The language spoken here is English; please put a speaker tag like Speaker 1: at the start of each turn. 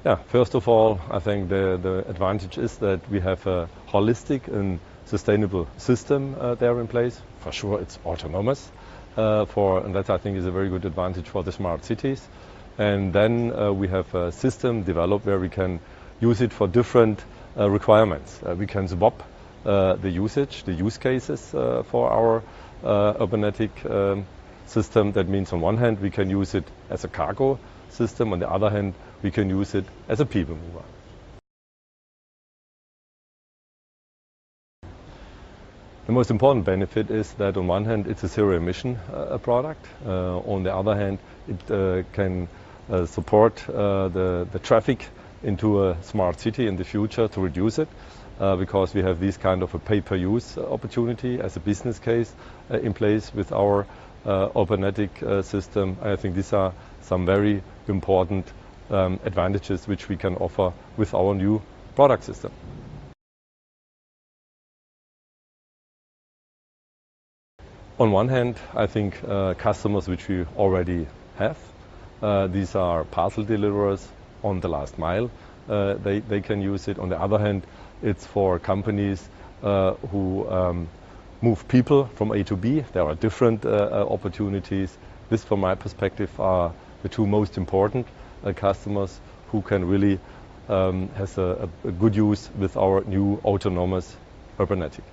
Speaker 1: Yeah, first of all, I think the advantage is that we have a holistic and sustainable system there in place. For sure, it's autonomous, and that I think is a very good advantage for the smart cities. And then we have a system developed where we can use it for different requirements. We can swap the use cases for our urbanetic system. That means on one hand we can use it as a cargo system, on the other hand we can use it as a people mover. The most important benefit is that on one hand it's a zero emission product, on the other hand it can support the traffic into a smart city in the future to reduce it, because we have this kind of a pay-per-use opportunity as a business case in place with our urbanetic system. I think these are some very important advantages which we can offer with our new product system. On one hand, I think customers which we already have, these are parcel deliverers on the last mile, they can use it. On the other hand, it's for companies who move people from A to B. There are different opportunities. This, from my perspective, are the two most important customers who can really has a good use with our new autonomous urbanetic.